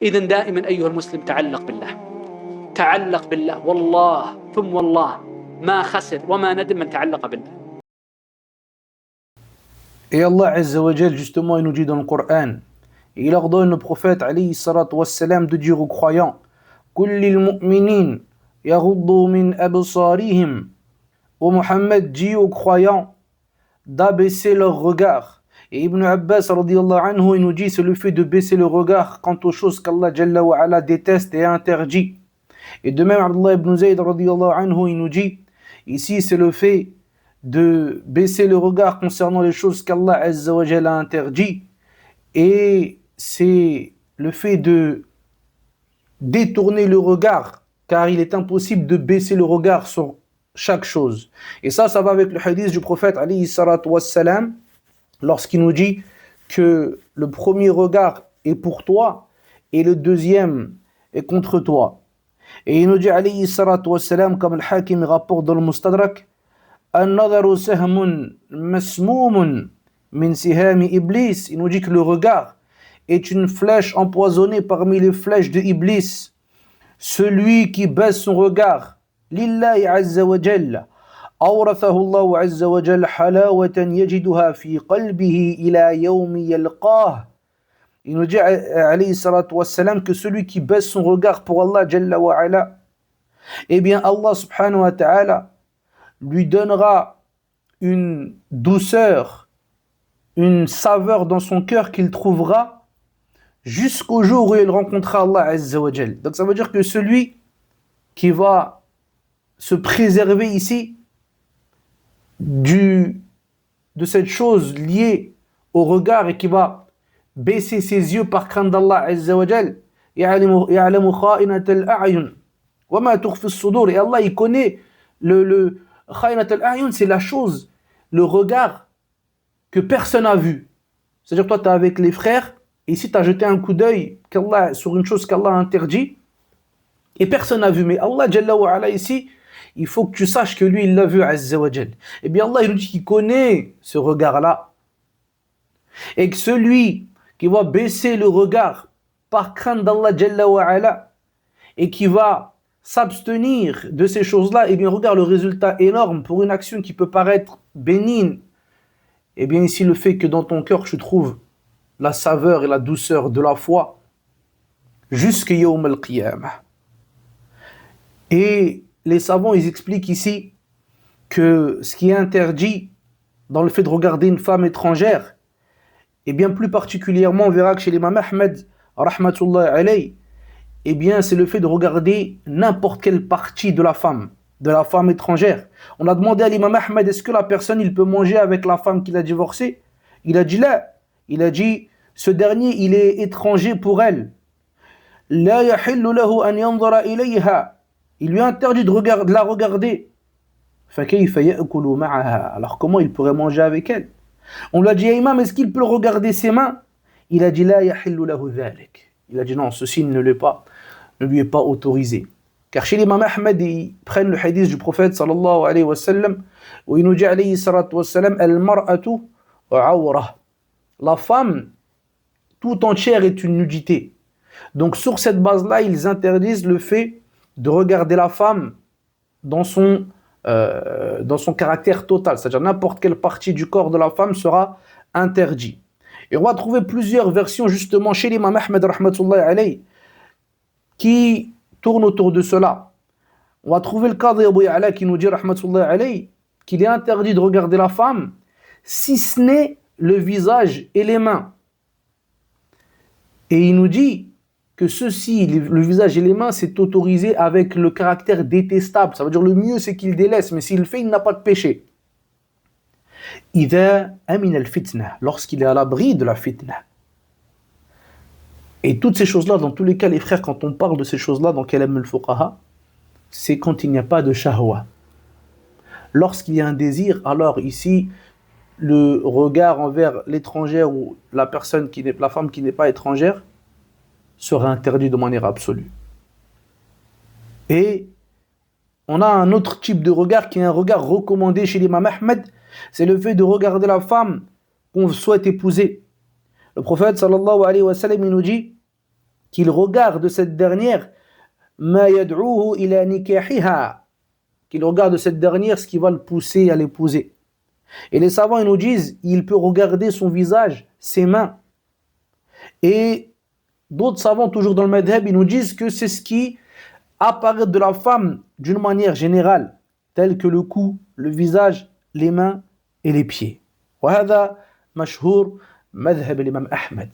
إذن دائما أيها المسلم تعلق بالله، تعلق بالله، والله ثم والله ما خسر وما ندم من تعلق بالله. Et Allah Azza wa Jal, justement, il nous dit dans le Coran, il ordonne au prophète alayhi salatu wassalam de dire aux croyants, قُلْ لِلْمُؤْمِنِينَ يَغُضُّوا مِنْ أَبْصَارِهِمْ. Ô Muhammad, dit aux croyants d'abaisser leur regard. Et Ibn Abbas radiyallahu anhu, il nous dit, c'est le fait de baisser le regard quant aux choses qu'Allah Jalla wa ala déteste et interdit. Et de même, Abdullah ibn Zayd radiyallahu anhu, il nous dit, ici c'est le fait de baisser le regard concernant les choses qu'Allah Azza wa Jalla a interdit, et c'est le fait de détourner le regard, car il est impossible de baisser le regard sur chaque chose. Et ça va avec le hadith du prophète alayhi salatu wassalam, lorsqu'il nous dit que le premier regard est pour toi et le deuxième est contre toi. Et il nous dit alayhi salatu wassalam, comme le Hakim rapporte dans le Mustadrak, النظر سهم مسموم من سهام إبليس. Il nous dit que le regard est une flèche empoisonnée parmi les flèches de Iblis. Celui qui baisse son regard, lillahi azza wa jalla, أورثه الله عز وجل حلاوة يجدها في قلبه إلى يوم يلقاه. Il nous dit alayhi salatu wassalam que celui qui baisse son regard pour Allah Jalla wa ala, eh bien Allah subhanahu wa ta'ala lui donnera une douceur, une saveur dans son cœur qu'il trouvera jusqu'au jour où il rencontrera Allah Azza wa Jal. Donc ça veut dire que celui qui va se préserver ici de cette chose liée au regard et qui va baisser ses yeux par crainte d'Allah Azza wa Jal, يعلم خائنة الأعين وما تخفي الصدور. Et Allah il connaît le خائنة الأعين, c'est la chose, le regard que personne n'a vu. C'est-à-dire toi tu es avec les frères et ici tu as jeté un coup d'œil sur une chose qu'Allah a interdit et personne n'a vu, mais Allah Jalla wa ala ici, il faut que tu saches que lui il l'a vu Azza wa Jal. Et bien Allah il nous dit qu'il connaît ce regard-là, et que celui qui va baisser le regard par crainte d'Allah Jalla wa ala et qui va s'abstenir de ces choses-là, et bien regarde le résultat énorme pour une action qui peut paraître bénigne. Et bien ici le fait que dans ton cœur tu trouves la saveur et la douceur de la foi jusqu'à Yawm al-Qiyamah. Et les savants ils expliquent ici que ce qui est interdit dans le fait de regarder une femme étrangère, et bien plus particulièrement on verra que chez l'imam Ahmed rahmatullahi alayhi, eh bien c'est le fait de regarder n'importe quelle partie de la femme étrangère. On a demandé à l'imam Ahmed, est-ce que la personne il peut manger avec la femme qu'il a divorcée? Il a dit là, il a dit ce dernier il est étranger pour elle. La yahillu lahu an yanzura ilayha. Il lui a interdit de la regarder. فكيف يأكل معها. Alors comment il pourrait manger avec elle? On lui a dit, imam, est-ce qu'il peut regarder ses mains? Il a dit, la yahillu lahu dhalik. Il a dit, non, ceci ne lui est pas autorisé. Car chez l'imam Ahmed, ils prennent le hadith du prophète sallallahu alayhi wa sallam, où il nous dit alayhi salatu wa sallam, al-mar'atu awra. La femme, tout entière est une nudité. Donc sur cette base-là, ils interdisent le fait de regarder la femme dans son caractère total, c'est-à-dire n'importe quelle partie du corps de la femme sera interdit. Et on va trouver plusieurs versions justement chez l'imam Ahmed rahmatullahi alayhi qui tournent autour de cela. On va trouver le cas d'Abu Ya'la qui nous dit rahmatullahi alayhi qu'il est interdit de regarder la femme si ce n'est le visage et les mains. Et il nous dit que ceci, le visage et les mains, c'est autorisé avec le caractère détestable. Ça veut dire le mieux, c'est qu'il délaisse, mais s'il le fait, il n'a pas de péché. إِذَا أَمِنَ الْفِتْنَةِ, lorsqu'il est à l'abri de la fitna. Et toutes ces choses-là, dans tous les cas, les frères, quand on parle de ces choses-là dans Kalam al-Fuqaha, c'est quand il n'y a pas de shahwa. Lorsqu'il y a un désir, alors ici, le regard envers l'étrangère ou la femme qui n'est pas étrangère, sera interdit de manière absolue. Et on a un autre type de regard qui est un regard recommandé chez l'imam Ahmed, c'est le fait de regarder la femme qu'on souhaite épouser. Le prophète sallallahu alayhi wa sallam il nous dit qu'il regarde de cette dernière ma yad'uhu ila nikahiha, qu'il regarde de cette dernière ce qui va le pousser à l'épouser. Et les savants ils nous disent il peut regarder son visage, ses mains. Et d'autres savants toujours dans le madhab ils nous disent que c'est ce qui apparaît de la femme d'une manière générale, tel que le cou, le visage, les mains et les pieds. وهذا مشهور مذهب الإمام أحمد.